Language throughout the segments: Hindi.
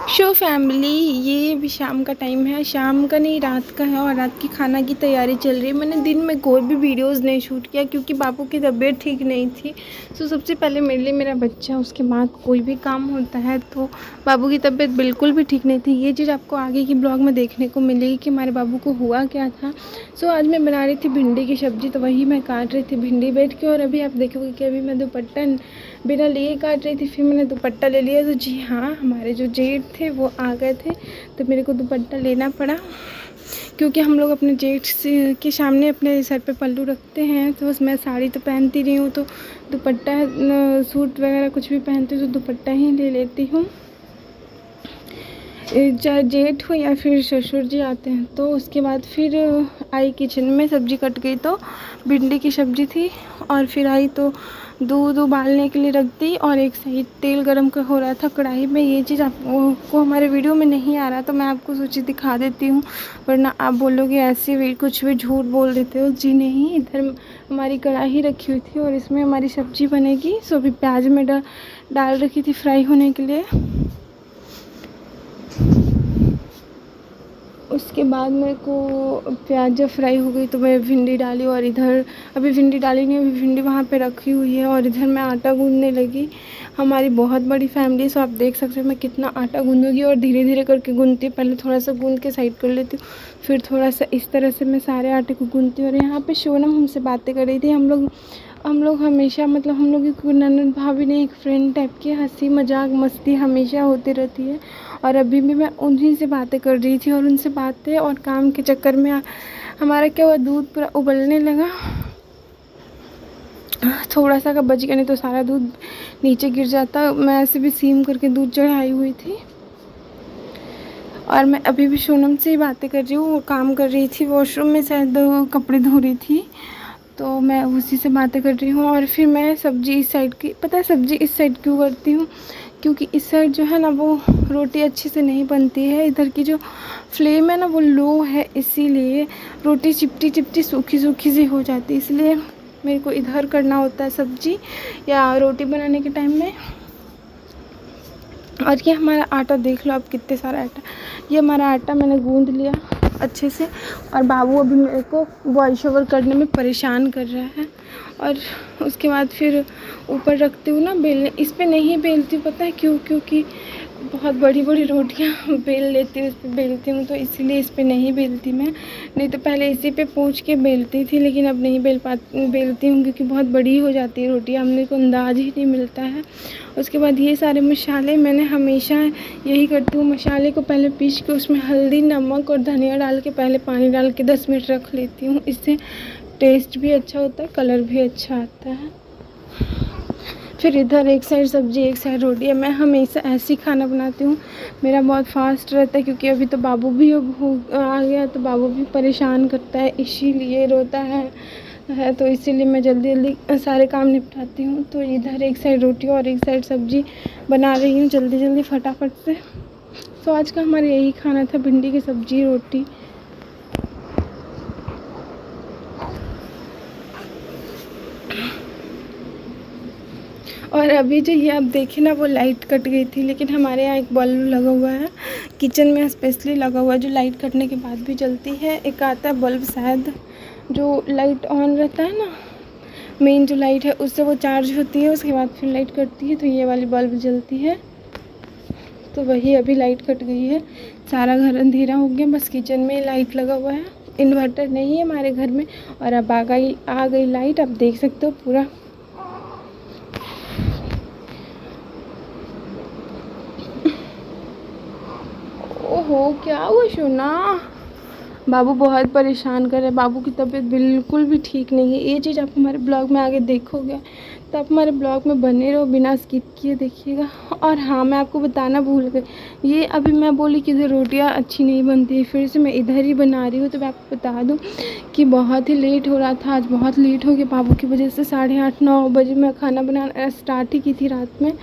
शो फैमिली, ये भी शाम का टाइम है, शाम का नहीं रात का है और रात की खाना की तैयारी चल रही है। मैंने दिन में कोई भी वीडियोस नहीं शूट किया क्योंकि बाबू की तबीयत ठीक नहीं थी। तो सबसे पहले मेरे लिए मेरा बच्चा, उसके बाद कोई भी काम होता है। तो बाबू की तबीयत बिल्कुल भी ठीक नहीं थी। ये चीज़ आपको आगे की ब्लॉग में देखने को मिलेगी कि हमारे बाबू को हुआ क्या था। सो आज मैं बना रही थी भिंडी की सब्ज़ी, तो वही मैं काट रही थी भिंडी बैठ के। और अभी आप देखोगे कि अभी मैं दुपट्टा बिना लिए काट रही थी, फिर मैंने दुपट्टा ले लिया। तो जी हाँ, हमारे जो जेठ थे वो आ गए थे, तो मेरे को दुपट्टा लेना पड़ा क्योंकि हम लोग अपने जेठ के सामने अपने सर पे पल्लू रखते हैं। तो बस मैं साड़ी तो पहनती रही हूँ, तो दुपट्टा सूट वगैरह कुछ भी पहनती हूँ तो दुपट्टा ही ले लेती हूँ। चाहे जेठ हो या फिर ससुर जी आते हैं। तो उसके बाद फिर आई किचन में, सब्ज़ी कट गई तो भिंडी की सब्ज़ी थी। और फिर आई तो दूध उबालने के लिए रख दी और एक साइड तेल गरम का हो रहा था कढ़ाई में। ये चीज़ आपको हमारे वीडियो में नहीं आ रहा तो मैं आपको सोची दिखा देती हूँ, वरना आप बोलोगे ऐसे कुछ भी झूठ बोल देते हो। जी नहीं, इधर हमारी कढ़ाई रखी हुई थी और इसमें हमारी सब्ज़ी बनेगी। सो अभी प्याज में डाल रखी थी फ्राई होने के लिए। उसके बाद मेरे को प्याज जब फ्राई हो गई तो मैं भिंडी डाली और इधर अभी भिंडी डाली नहीं, अभी भिंडी वहाँ पे रखी हुई है और इधर मैं आटा गूँधने लगी। हमारी बहुत बड़ी फैमिली है, सो आप देख सकते हो मैं कितना आटा गूँधूँगी और धीरे धीरे करके गूँधती हूँ। पहले थोड़ा सा गूँध के साइड कर लेती हूँ, फिर थोड़ा सा इस तरह से मैं सारे आटे को गूँधती हूँ। और यहाँ पे सोनम हमसे बातें कर रही थी। हम लोग हमेशा, मतलब हम लोग की ननद भाभी ने एक फ्रेंड टाइप की हंसी मजाक मस्ती हमेशा होती रहती है। और अभी भी मैं उन्हीं से बातें कर रही थी और उनसे बातें और काम के चक्कर में हमारा क्या हुआ, दूध पूरा उबलने लगा। थोड़ा सा का बच गया, नहीं तो सारा दूध नीचे गिर जाता। मैं ऐसे भी सीम करके दूध चढ़ाई हुई थी और मैं अभी भी सोनम से ही बातें कर रही हूँ। वो काम कर रही थी वॉशरूम में, शायद कपड़े धो रही थी, तो मैं उसी से बातें कर रही हूँ। और फिर मैं सब्ज़ी इस साइड की, पता है सब्ज़ी इस साइड क्यों करती हूँ, क्योंकि इस साइड जो है ना वो रोटी अच्छे से नहीं बनती है। इधर की जो फ्लेम है ना वो लो है, इसीलिए रोटी चिपटी चिपटी सूखी सूखी सी हो जाती है। इसलिए मेरे को इधर करना होता है सब्ज़ी या रोटी बनाने के टाइम में। और ये हमारा आटा देख लो आप, कितने सारा आटा, ये हमारा आटा मैंने गूँध लिया अच्छे से। और बाबू अभी मेरे को वॉइस ओवर करने में परेशान कर रहा है। और उसके बाद फिर ऊपर रखती हूँ ना बेलने, इस पे नहीं बेलती हूँ, पता है क्यों, क्योंकि बहुत बड़ी बड़ी रोटियाँ बेल लेती हूँ, इस पर बेलती हूँ, तो इसलिए इस पे नहीं बेलती मैं। नहीं तो पहले इसी पे पूछ के बेलती थी, लेकिन अब नहीं बेलती हूँ क्योंकि बहुत बड़ी हो जाती है रोटी, हमने को अंदाज़ ही नहीं मिलता है। उसके बाद ये सारे मसाले मैंने हमेशा यही करती हूँ, मसाले को पहले पीस के उसमें हल्दी नमक और धनिया डाल के पहले पानी डाल के 10 मिनट रख लेती हूँ। इससे टेस्ट भी अच्छा होता है, कलर भी अच्छा आता है। फिर इधर एक साइड सब्ज़ी एक साइड रोटी है। मैं हमेशा ऐसे ही खाना बनाती हूँ, मेरा बहुत फास्ट रहता है क्योंकि अभी तो बाबू भी आ गया, तो बाबू भी परेशान करता है, इसीलिए रोता है तो इसीलिए मैं जल्दी जल्दी सारे काम निपटाती हूँ। तो इधर एक साइड रोटी और एक साइड सब्ज़ी बना रही हूँ जल्दी जल्दी फटाफट से। तो आज का हमारा यही खाना था, भिंडी की सब्ज़ी रोटी। और अभी जो ये आप देखें ना वो लाइट कट गई थी, लेकिन हमारे यहाँ एक बल्ब लगा हुआ है किचन में, स्पेशली लगा हुआ है जो लाइट कटने के बाद भी जलती है। एक आता है बल्ब शायद जो लाइट ऑन रहता है ना, मेन जो लाइट है उससे वो चार्ज होती है, उसके बाद फिर लाइट कटती है, तो ये वाली बल्ब जलती है। तो वही अभी लाइट कट गई है, सारा घर अंधेरा हो गया, बस किचन में लाइट लगा हुआ है। इन्वर्टर नहीं है हमारे घर में और अब आ गई लाइट, आप देख सकते हो पूरा। ओहो क्या हुआ सोना, बाबू बहुत परेशान कर रहे हैं, बाबू की तबीयत बिल्कुल भी ठीक नहीं है। ये चीज़ आप हमारे ब्लॉग में आगे देखोगे, तो आप हमारे ब्लॉग में बने रहो, बिना स्किप किए देखिएगा। और हाँ, मैं आपको बताना भूल गई, ये अभी मैं बोली कि इधर रोटियाँ अच्छी नहीं बनती है, फिर से मैं इधर ही बना रही हूँ। तो मैं आपको बता दूँ कि बहुत ही लेट हो रहा था, आज बहुत लेट हो गया बाबू की वजह से। 8:30-9 बजे मैं खाना बनाना स्टार्ट ही की थी रात में,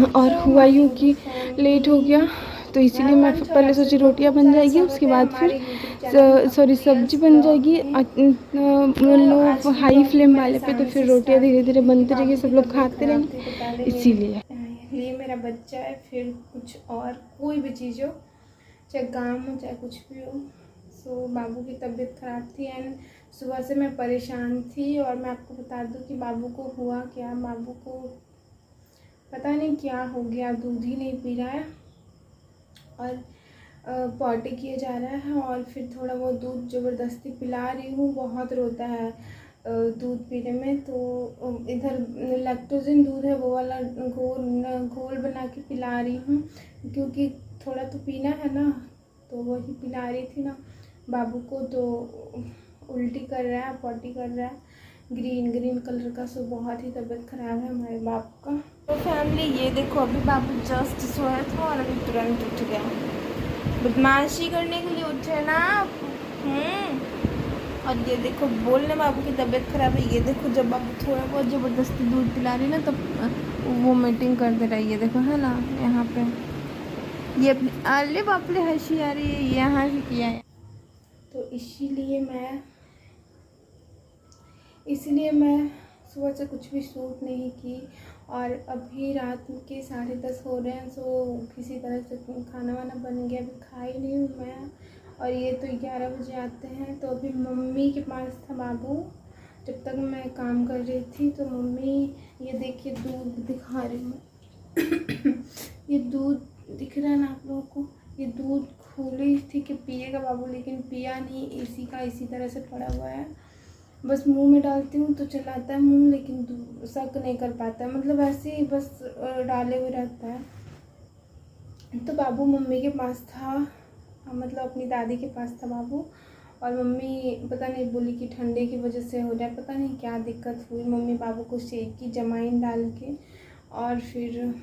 और हुआ यूँ कि लेट हो गया। तो इसीलिए मैं पहले सोची रोटियां बन जाएगी, उसके बाद फिर सब्जी बन जाएगी लो हाई फ्लेम वाले पे, तो फिर रोटियां धीरे धीरे बनती रहेगी, सब लोग खाते रहेंगे, इसीलिए। ये मेरा बच्चा है, फिर कुछ और कोई भी चीज़ हो, चाहे काम हो चाहे कुछ भी हो। सो बाबू की तबीयत ख़राब थी एंड सुबह से मैं परेशान थी। और मैं आपको बता दूं कि बाबू को हुआ क्या, बाबू को पता नहीं क्या हो गया, दूध ही नहीं पी रहा है और पॉटी किए जा रहा है। और फिर थोड़ा बहुत दूध ज़बरदस्ती पिला रही हूँ, बहुत रोता है दूध पीने में। तो इधर लैक्टोजन दूध है वो वाला घोल बना के पिला रही हूँ, क्योंकि थोड़ा तो पीना है ना, तो वही पिला रही थी ना बाबू को। तो उल्टी कर रहा है, पॉटी कर रहा है, ग्रीन कलर का। सो बहुत ही तबीयत ख़राब है हमारे बाबू का। तो फैमिली ये देखो, अभी बाबू जस्ट सोया था और अभी तुरंत उठ गया। बदमाशी करने के लिए उठे ना आप। और ये देखो बोलने बाबू की तबीयत ख़राब है। ये देखो जब बाबू थोड़ा बहुत ज़बरदस्ती दूध पिला रही ना तब वो मीटिंग कर दे रहा है। ये देखो है ना यहाँ पे, ये अपनी अरे बाप रे हंसी आ रही है, यहाँ से किया है। तो इसीलिए मैं सुबह से कुछ भी शूट नहीं की। और अभी रात के 10:30 हो रहे हैं। सो किसी तरह से खाना वाना बन गया, अभी खाई नहीं हूँ मैं। और ये तो 11 बजे आते हैं। तो अभी मम्मी के पास था बाबू जब तक मैं काम कर रही थी। तो मम्मी ये देखिए दूध दिखा रही हूँ ये दूध दिख रहा है ना आप लोगों को, ये दूध खोली थी कि पिएगा बाबू, लेकिन पिया नहीं, इसी तरह से पड़ा हुआ है। बस मुंह में डालती हूँ तो चलाता है मुंह, लेकिन सक नहीं कर पाता है, मतलब ऐसे ही बस डाले हुए रहता है। तो बाबू मम्मी के पास था, मतलब अपनी दादी के पास था बाबू। और मम्मी पता नहीं बोली कि ठंडे की वजह से हो रहा है, पता नहीं क्या दिक्कत हुई। मम्मी बाबू को शेक की जमाइन डाल के, और फिर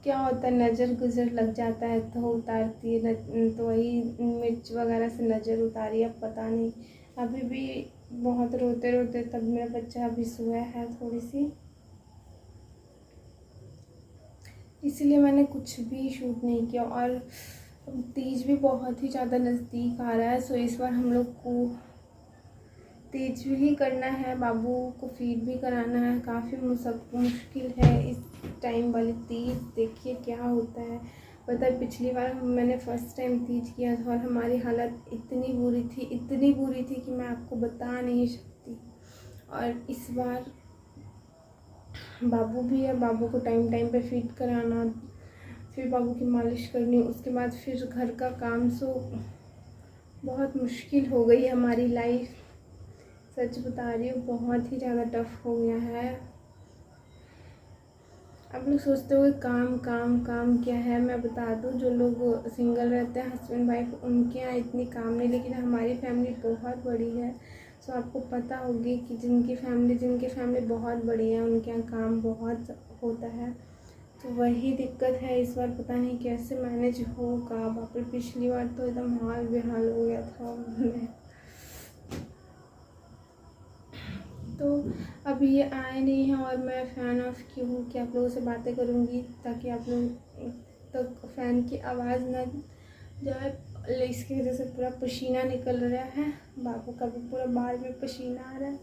क्या होता है नज़र गुजर लग जाता है तो उतारती है, तो वही मिर्च वगैरह से नज़र उतारी। अब पता नहीं, अभी भी बहुत रोते रोते तब मेरा बच्चा अभी सोया है थोड़ी सी, इसीलिए मैंने कुछ भी शूट नहीं किया। और तीज भी बहुत ही ज़्यादा नज़दीक आ रहा है। सो इस बार हम लोग को तीज भी करना है, बाबू को फीड भी कराना है। काफ़ी मुश्किल है इस टाइम वाली तीज, देखिए क्या होता है। पता है पिछली बार मैंने फ़र्स्ट टाइम तीज किया था और हमारी हालत इतनी बुरी थी कि मैं आपको बता नहीं सकती। और इस बार बाबू भी है, बाबू को टाइम पे फीड कराना, फिर बाबू की मालिश करनी, उसके बाद फिर घर का काम। सो बहुत मुश्किल हो गई हमारी लाइफ, सच बता रही हूँ, बहुत ही ज़्यादा टफ हो गया है। आप लोग सोचते हो काम काम काम क्या है, मैं बता दूँ जो लोग सिंगल रहते हैं हस्बैंड वाइफ, उनके यहाँ इतनी काम नहीं, लेकिन हमारी फैमिली बहुत बड़ी है। सो आपको पता होगी कि जिनकी फैमिली बहुत बड़ी है उनके यहाँ काम बहुत होता है। तो वही दिक्कत है इस बार, पता नहीं कैसे मैनेज होगा। बाप रे पिछली बार तो एकदम हाल बेहाल हो गया था। तो अभी ये आए नहीं हैं और मैं फ़ैन ऑफ की हूँ कि आप लोगों से बातें करूँगी ताकि आप लोग तक फ़ैन की आवाज़ ना जाए। इसकी वजह से पूरा पसीना निकल रहा है, बाबू का भी पूरा बाल में पसीना आ रहा है।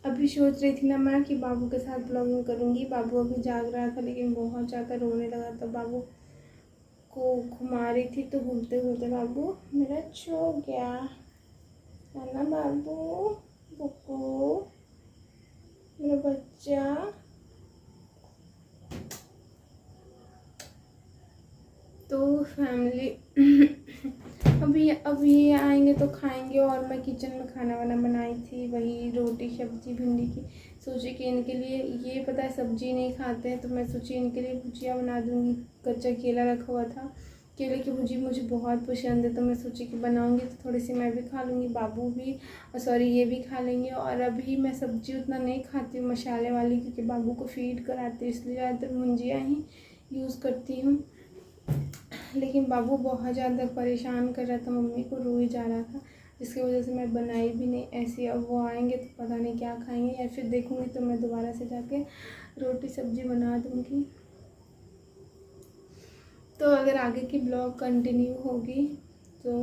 अभी सोच रही थी ना मैं कि बाबू के साथ ब्लॉगिंग करूँगी। बाबू अभी जाग रहा था लेकिन बहुत ज़्यादा रोने लगा, तो बाबू को घुमा रही थी। तो घूमते घूमते बाबू मेरा सो गया है ना बाबू, बुक्कू मेरा बच्चा। तो फैमिली अभी ये आएंगे तो खाएंगे। और मैं किचन में खाना वाना बनाई थी, वही रोटी सब्जी भिंडी की। सोची कि इनके लिए, ये पता है सब्जी नहीं खाते हैं, तो मैं सोची इनके लिए भुजिया बना दूँगी। कच्चा केला रखा हुआ था, केले की भुजी मुझे बहुत पसंद है, तो मैं सोची कि बनाऊंगी तो थोड़ी सी मैं भी खा लूँगी, बाबू भी ये भी खा लेंगे। और अभी मैं सब्ज़ी उतना नहीं खाती हूँ मसाले वाली, क्योंकि बाबू को फीड कराती हूँ, इसलिए ज़्यादातर भुंजिया ही यूज़ करती हूँ। लेकिन बाबू बहुत ज़्यादा परेशान कर रहा था, मम्मी को रो ही जा रहा था, जिसकी वजह से मैं बनाई भी नहीं ऐसी। अब वो आएंगे तो पता नहीं क्या खाएंगे, या फिर देखूँगी तो मैं दोबारा से जाके रोटी सब्जी बना दूँगी। तो अगर आगे की ब्लॉग कंटिन्यू होगी तो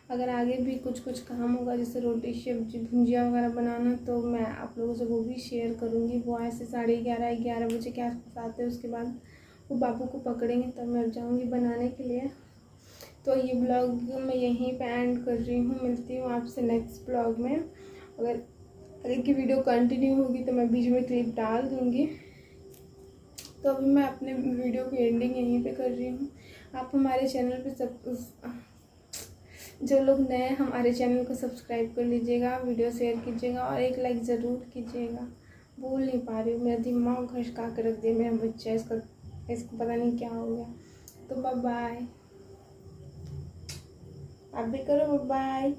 अगर आगे भी कुछ कुछ काम होगा जैसे रोटी सब्जी भुंजिया वगैरह बनाना तो मैं आप लोगों से वो भी शेयर करूँगी। वो ऐसे 11:30 बजे के आसपास आते हैं, उसके बाद वो बाबू को पकड़ेंगे तब मैं जाऊँगी बनाने के लिए। तो ये ब्लॉग मैं यहीं पे एंड कर रही हूँ। मिलती हूँ आपसे नेक्स्ट ब्लॉग में। अगर की वीडियो कंटिन्यू होगी तो मैं बीच में क्लिप डाल दूँगी। तो अभी मैं अपने वीडियो की एंडिंग यहीं पे कर रही हूँ। आप हमारे चैनल पे जो लोग नए हैं हमारे चैनल को सब्सक्राइब कर लीजिएगा, वीडियो शेयर कीजिएगा और एक लाइक ज़रूर कीजिएगा। बोल नहीं पा रही हूँ, मेरा दिमाग खशका के रख दिया मेरा बच्चा, इसको पता नहीं क्या हो गया। तो बाय बाय, आप भी करो बाय।